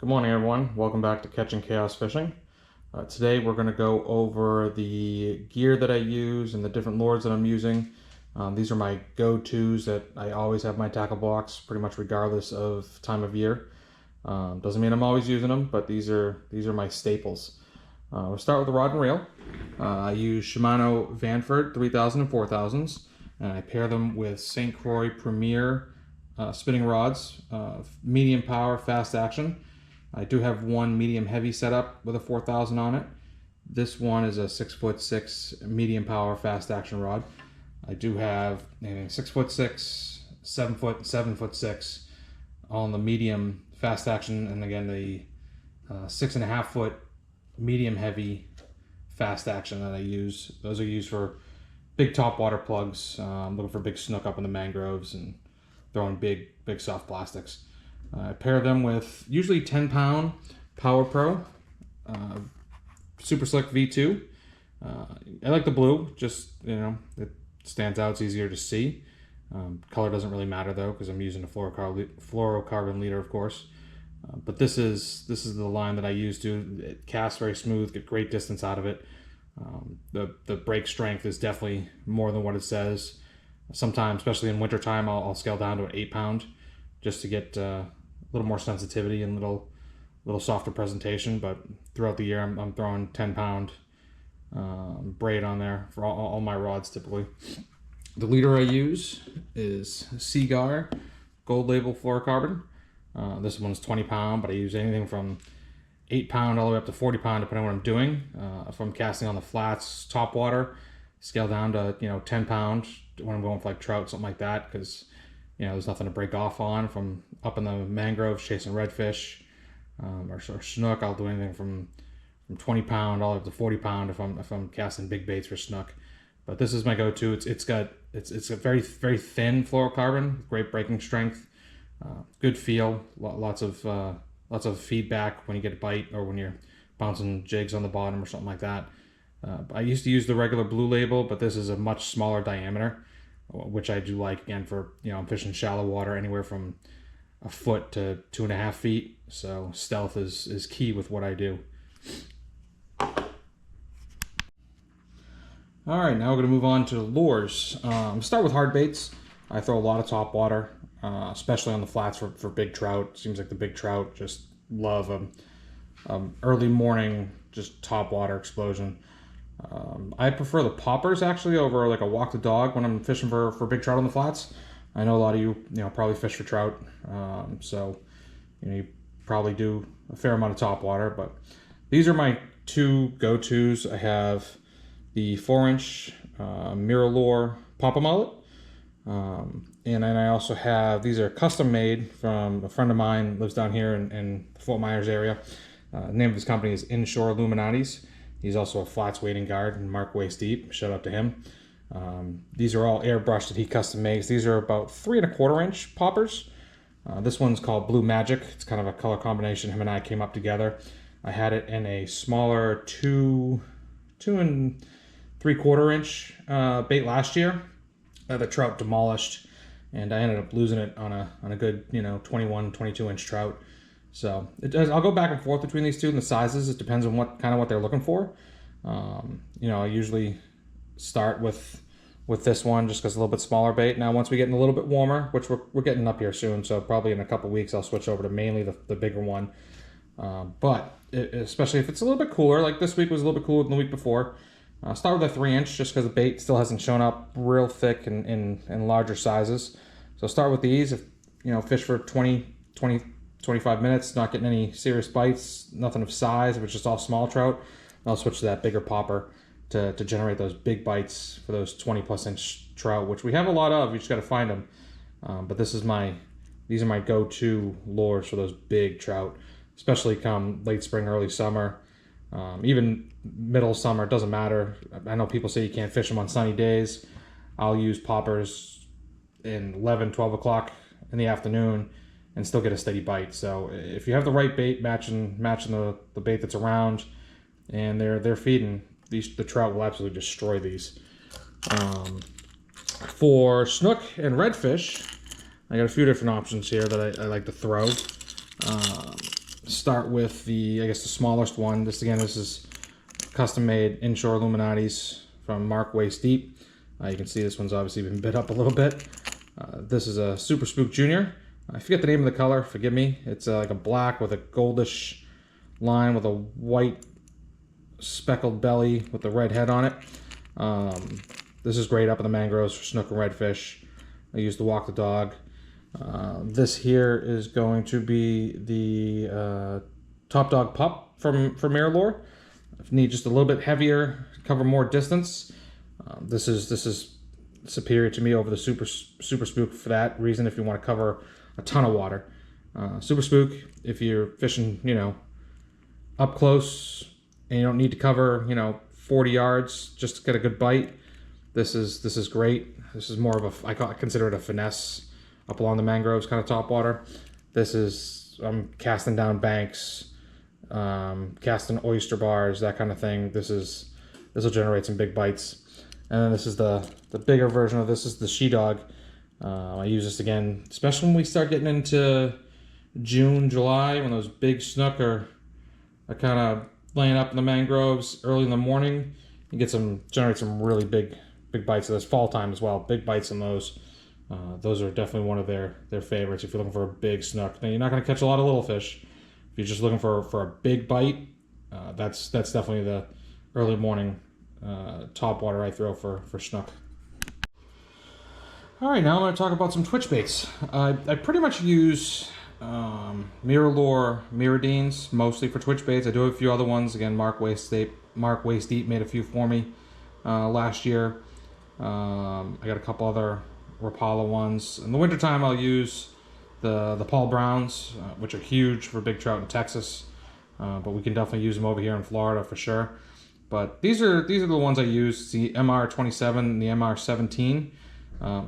Good morning, everyone. Welcome back to Catching Chaos Fishing. Today we're going to go over the gear that I use and the different lures that I'm using. These are my go-tos that I always have in my tackle box, pretty much regardless of time of year. Doesn't mean I'm always using them, but these are my staples. We'll start with the rod and reel. I use Shimano Vanford 3000 and 4000s, and I pair them with St. Croix Premier spinning rods, medium power, fast action. I do have one medium heavy setup with a 4000 on it. This one is a 6'6" medium power fast action rod. I do have 6'6", 7 foot, 7'6" on the medium fast action, and again the 6.5 foot medium heavy fast action that I use. Those are used for big top water plugs. I'm looking for big snook up in the mangroves and throwing big soft plastics. I pair them with usually 10-pound Power Pro Super Slick V2. I like the blue, just, it stands out, it's easier to see. Color doesn't really matter though, because I'm using a fluorocarbon leader, of course. But this is the line that I use to. It casts very smooth, get great distance out of it. The break strength is definitely more than what it says. Sometimes, especially in wintertime, I'll scale down to an 8-pound just to get a little more sensitivity and little softer presentation. But throughout the year, I'm throwing 10-pound braid on there for all my rods typically. The leader I use is Seaguar Gold Label Fluorocarbon. This one's 20-pound, but I use anything from 8-pound all the way up to 40-pound depending on what I'm doing. If I'm casting on the flats, top water, scale down to 10-pound when I'm going for like trout, something like that, because there's nothing to break off on. From up in the mangroves chasing redfish or snook, I'll do anything from 20-pound all the way up to 40-pound if I'm casting big baits for snook. But this is my go-to. It's a very thin fluorocarbon, great breaking strength, good feel, lots of feedback when you get a bite or when you're bouncing jigs on the bottom or something like that. I used to use the regular blue label, but this is a much smaller diameter, which I do like, again, for I'm fishing shallow water anywhere from a foot to 2.5 feet. So stealth is key with what I do. All right, now we're going to move on to lures. Start with hard baits. I throw a lot of top water, especially on the flats for big trout. Seems like the big trout just love early morning, just top water explosion. I prefer the poppers actually over like a walk the dog when I'm fishing for big trout on the flats. I know a lot of you probably fish for trout, so you probably do a fair amount of top water. But these are my two go-tos. I have the 4-inch Mirror Papa Mullet, and then I also have, these are custom made from a friend of mine, lives down here in the Fort Myers area. The name of his company is Inshore Illuminati's. He's also a flats wading guard and mark waist deep. Shout out to him. These are all airbrushed that he custom makes. These are about 3¼ inch poppers. This one's called Blue Magic. It's kind of a color combination him and I came up together. I had it in a smaller 2 3/4 inch bait last year. The trout demolished, and I ended up losing it on a good 21, 22 inch trout. So I'll go back and forth between these two and the sizes. It depends on what they're looking for. I usually start with this one just because a little bit smaller bait. Now once we get in a little bit warmer, which we're getting up here soon, so probably in a couple weeks I'll switch over to mainly the bigger one. But especially if it's a little bit cooler, like this week was a little bit cooler than the week before. Start with a 3-inch just because the bait still hasn't shown up real thick in larger sizes. So start with these. If fish for 20-25 minutes, not getting any serious bites, nothing of size, if it's just all small trout, I'll switch to that bigger popper to generate those big bites for those 20+ inch trout, which we have a lot of. You just got to find them. But these are my go-to lures for those big trout, especially come late spring, early summer. Even middle summer, it doesn't matter. I know people say you can't fish them on sunny days. I'll use poppers in 11, 12 o'clock in the afternoon and still get a steady bite. So if you have the right bait matching the bait that's around and they're feeding, the trout will absolutely destroy these. For snook and redfish, I got a few different options here that I like to throw. start with I guess the smallest one. This is custom made Inshore Illuminatis from Mark Waist Deep. You can see this one's obviously been bit up a little bit. This is a Super Spook Junior. I forget the name of the color, forgive me. It's like a black with a goldish line with a white speckled belly with the red head on it. This is great up in the mangroves for snook and redfish. I use to walk the dog. This here is going to be the Top Dog Pup from Mirror. If you need just a little bit heavier, cover more distance, this is superior to me over the Super Spook for that reason. If you want to cover a ton of water, Super Spook, if you're fishing, up close and you don't need to cover, 40 yards just to get a good bite, this is great. This is more of I consider it a finesse up along the mangroves kind of top water. I'm casting down banks, casting oyster bars, that kind of thing. This will generate some big bites. And then this is the bigger version of this is the She-Dog. I use this again, especially when we start getting into June, July, when those big snook are kind of laying up in the mangroves early in the morning. You generate some really big bites. So this fall time as well, big bites in those. Those are definitely one of their favorites if you're looking for a big snook. Now you're not going to catch a lot of little fish. If you're just looking for a big bite, that's definitely the early morning top water I throw for snook. All right, now I'm going to talk about some twitch baits. I pretty much use Mirror Mirrodines mostly for twitch baits. I do have a few other ones. Again, Mark Waist Deep made a few for me last year. I got a couple other Rapala ones. In the wintertime, I'll use the Paul Browns, which are huge for big trout in Texas. But we can definitely use them over here in Florida for sure. But these are the ones I use, the MR27 and the MR17.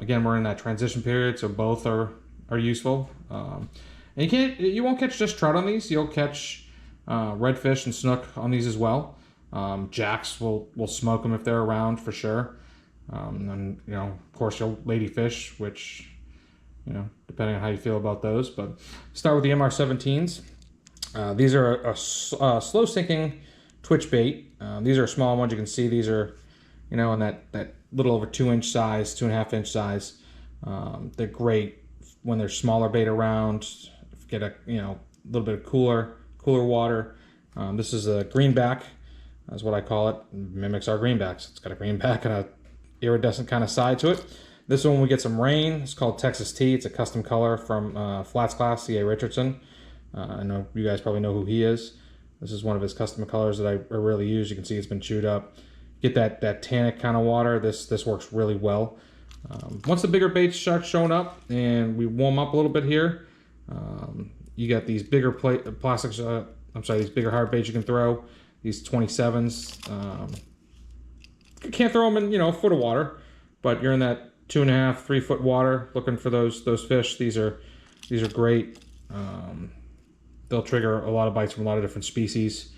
Again, we're in that transition period, so both are useful. And you won't catch just trout on these. You'll catch redfish and snook on these as well. Jacks will smoke them if they're around for sure. And of course you'll ladyfish, which depending on how you feel about those. But start with the MR17s. These are a slow sinking twitch bait. These are small ones. You can see these are in that little over 2-inch size, 2.5-inch size. They're great when there's smaller bait around. Get a little bit of cooler water. This is a greenback, that's what I call it. Mimics our greenbacks. It's got a greenback and a iridescent kind of side to it. This one we get some rain. It's called Texas Tea. It's a custom color from Flats Class, C.A. Richardson. I know you guys probably know who he is. This is one of his custom colors that I really use. You can see it's been chewed up. Get that tannic kind of water. This works really well. Once the bigger baits start showing up and we warm up a little bit here, you got these bigger plastics. These bigger hard baits you can throw. These 27s. You can't throw them in a foot of water, but you're in that 2.5, 3 foot water looking for those fish. These are great. They'll trigger a lot of bites from a lot of different species.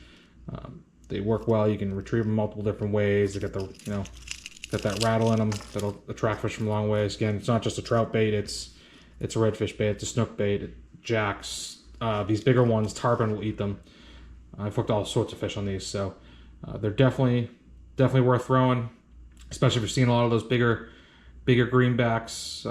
They work well. You can retrieve them multiple different ways. They got got that rattle in them that'll attract fish from a long ways. Again, it's not just a trout bait. It's a redfish bait. It's a snook bait. Jacks. These bigger ones, tarpon will eat them. I've hooked all sorts of fish on these, so they're definitely worth throwing, especially if you're seeing a lot of those bigger greenbacks,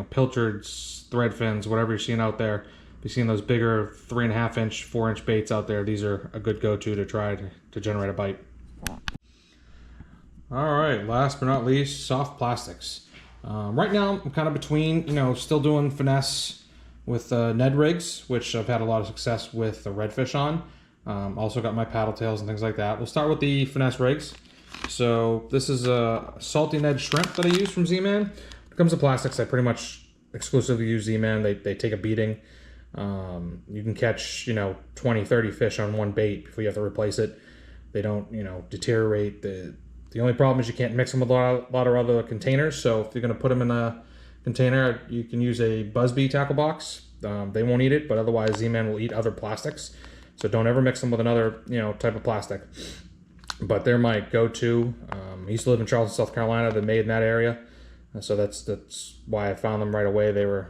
pilchards, threadfins, whatever you're seeing out there. If you're seeing those bigger 3.5-inch, 4-inch baits out there, these are a good go-to to try to generate a bite. All right, last but not least, soft plastics. Right now, I'm kind of between, still doing finesse with Ned rigs, which I've had a lot of success with the redfish on. Also got my paddle tails and things like that. We'll start with the finesse rigs. So this is a salty Ned shrimp that I use from Z-Man. When it comes to plastics, I pretty much exclusively use Z-Man. They take a beating. You can catch 20, 30 fish on one bait before you have to replace it. They don't deteriorate. The only problem is you can't mix them with a lot of other containers. So if you're going to put them in a container, you can use a Busby tackle box. They won't eat it, but otherwise Z-Man will eat other plastics. So don't ever mix them with another type of plastic. But they're my go-to. I used to live in Charleston, South Carolina. They're made in that area, so that's why I found them right away. They were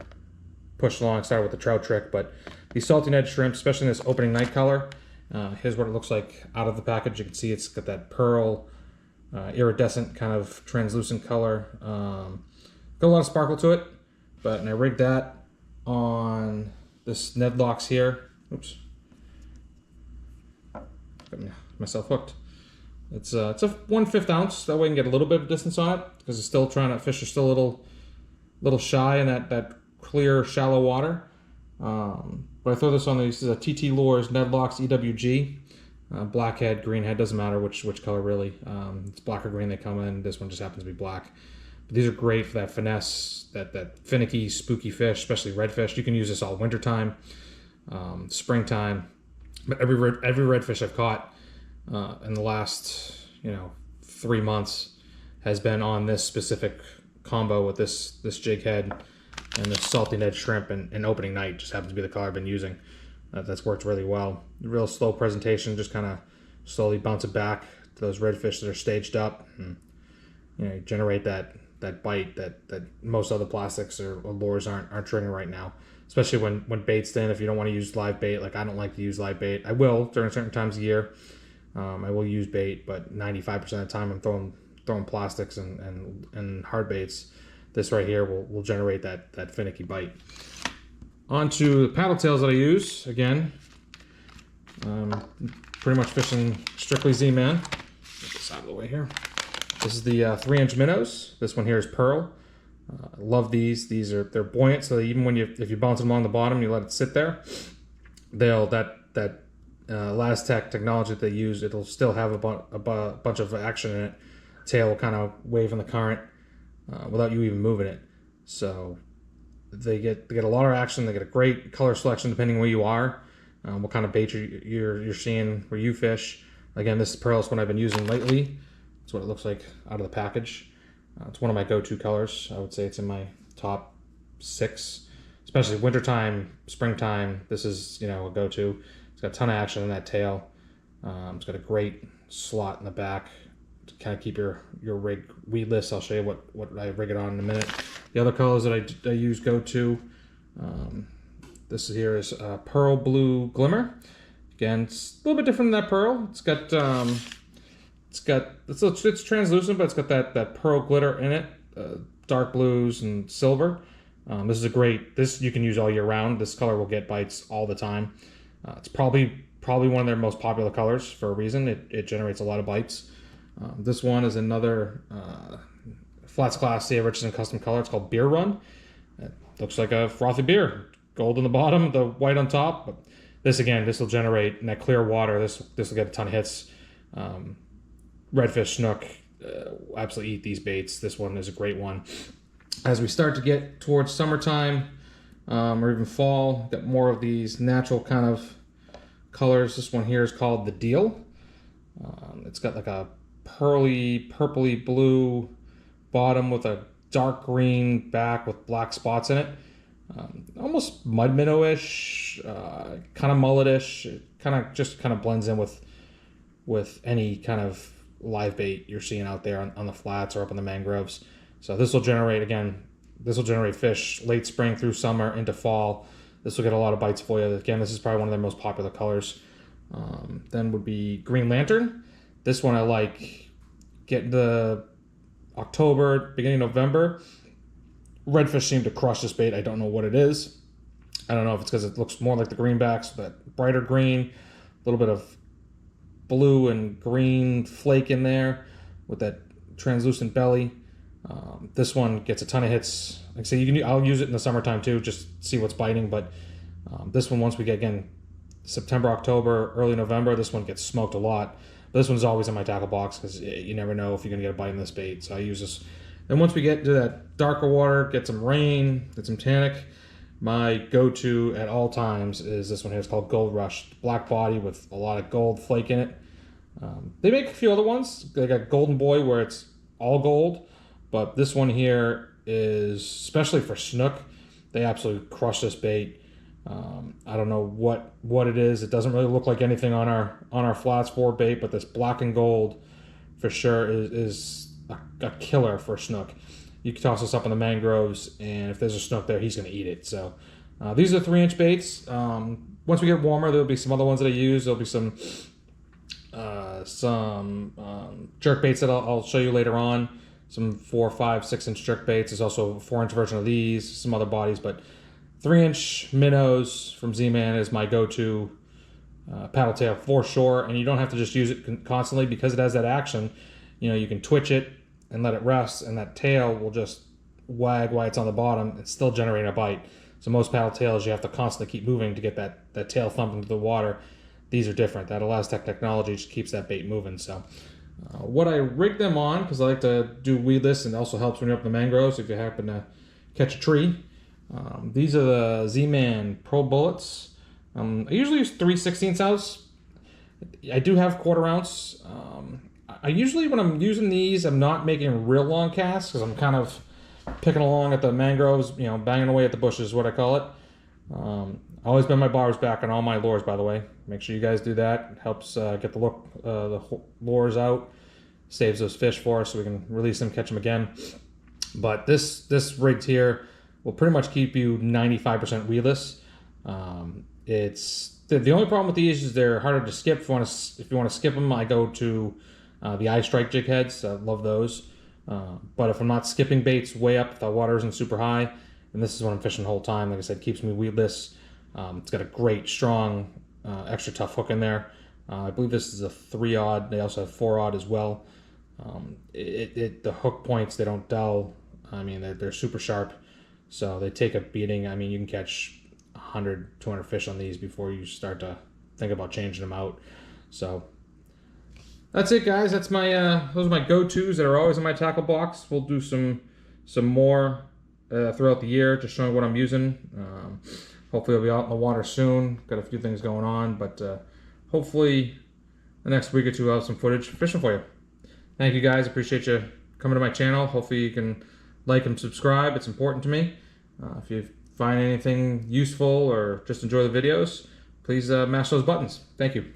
pushed along, started with the trout trick, but These salty edge shrimp, especially in this opening night color, here's what it looks like out of the package. You can see it's got that pearl, iridescent kind of translucent color. Got a lot of sparkle to it, and I rigged that on this Ned locks here. Oops, got myself hooked. It's a 1/5 ounce. That way I can get a little bit of distance on it because it's still trying to fish are still a little shy in that clear, shallow water. But I throw this on these TT Lures Ned Locks EWG. Black head, green head, doesn't matter which color really. It's black or green they come in. This one just happens to be black. But these are great for that finesse, that finicky, spooky fish, especially redfish. You can use this all wintertime, springtime. But every redfish I've caught in the last 3 months has been on this specific combo with this jig head and this salty Ned shrimp, and opening night just happens to be the color I've been using. That's worked really well. Real slow presentation, just kind of slowly bounce it back to those redfish that are staged up, and you generate that bite that most other plastics or lures aren't triggering right now. Especially when bait's thin. If you don't want to use live bait, like I don't like to use live bait. I will during certain times of year. I will use bait, but 95% of the time I'm throwing plastics and hard baits. This right here will generate that finicky bite. Onto the paddle tails that I use. Again, pretty much fishing strictly Z-Man. Get this out of the way here. This is the 3-inch minnows. This one here is pearl. I love these. They're buoyant, so that even if you bounce them along the bottom, you let it sit there. That Lastech technology that they use, it'll still have a bunch of action in it. Tail will kind of wave in the current without you even moving it. So they get a lot of action. They get a great color selection depending where you are, what kind of bait you're seeing where you fish. Again, this pearl is what I've been using lately. That's what it looks like out of the package. It's one of my go-to colors. I would say it's in my top 6, especially wintertime, springtime. This is a go-to. It's got a ton of action in that tail. It's got a great slot in the back to kind of keep your rig weedless. I'll show you what I rig it on in a minute. The other colors that I use go-to. This here is Pearl Blue Glimmer. Again, it's a little bit different than that pearl. It's translucent, but it's got that pearl glitter in it, dark blues and silver. This is this you can use all year round. This color will get bites all the time. It's probably one of their most popular colors for a reason. It generates a lot of bites. This one is another Flats Class C Richardson custom color. It's called Beer Run. It looks like a frothy beer. Gold on the bottom, the white on top. But this will generate in that clear water. This will get a ton of hits. Redfish, snook, absolutely eat these baits. This one is a great one. As we start to get towards summertime or even fall, got more of these natural kind of colors. This one here is called the Deal. It's got like a purpley blue bottom with a dark green back with black spots in it. Almost mud minnow-ish, kind of mulletish. It kind of blends in with any kind of live bait you're seeing out there on the flats or up in the mangroves. So this will generate fish late spring through summer into fall. This will get a lot of bites for you. Again, this is probably one of their most popular colors. Then would be Green Lantern. This one I like. Get the October, beginning of November. Redfish seem to crush this bait. I don't know what it is. I don't know if it's because it looks more like the greenbacks, but brighter green, a little bit of blue and green flake in there with that translucent belly. This one gets a ton of hits. Like I say, I'll use it in the summertime too, just see what's biting. But this one, once we get again September, October, early November, this one gets smoked a lot. But this one's always in my tackle box because you never know if you're gonna get a bite in this bait. So I use this. Then once we get to that darker water, get some rain, get some tannic, my go-to at all times is this one here. It's called Gold Rush. Black body with a lot of gold flake in it. They make a few other ones. They got Golden Boy where it's all gold. But this one here is, especially for snook, they absolutely crush this bait. I don't know what it is. It doesn't really look like anything on our flats for bait, but this black and gold for sure is a killer for snook. You can toss this up in the mangroves, and if there's a snook there, he's going to eat it. So These are 3-inch baits. Once we get warmer, there'll be some other ones that I use. There'll be some jerk baits that I'll show you later on. Some 4, 5, 6-inch jerk baits. There's also a 4-inch version of these, some other bodies, but 3-inch minnows from Z-Man is my go-to paddle tail for shore, and you don't have to just use it constantly because it has that action. You know, you can twitch it and let it rest, and that tail will just wag while it's on the bottom and still generate a bite. So most paddle tails, you have to constantly keep moving to get that tail thumping into the water. These are different. That Elastic technology just keeps that bait moving. So what I rig them on, because I like to do weedless and also helps when you're up in the mangroves if you happen to catch a tree. These are the Z-Man Pro Bullets. I usually use 3/16 ounce. I do have 1/4 ounce. I usually, when I'm using these, I'm not making real long casts because I'm kind of picking along at the mangroves, you know, banging away at the bushes is what I call it. Always bend my bars back on all my lures, by the way. Make sure you guys do that. It helps get the lures out. Saves those fish for us so we can release them, catch them again. But this rigged here will pretty much keep you 95% weedless. It's the only problem with these is they're harder to skip. If you want to skip them, I go to the eye strike jig heads. I love those. But if I'm not skipping baits way up, if the water isn't super high, and this is what I'm fishing the whole time, like I said, keeps me weedless. It's got a great, strong, extra tough hook in there. I believe this is a 3-aught. They also have 4-aught as well. The hook points, they don't dull. I mean, they're super sharp, so they take a beating. I mean, you can catch 100, 200 fish on these before you start to think about changing them out. So that's it, guys. That's my those are my go-tos that are always in my tackle box. We'll do some more throughout the year, just showing what I'm using. Hopefully I'll be out in the water soon. Got a few things going on, but hopefully the next week or two I'll have some footage fishing for you. Thank you, guys. Appreciate you coming to my channel. Hopefully you can like and subscribe. It's important to me. If you find anything useful or just enjoy the videos, please mash those buttons. Thank you.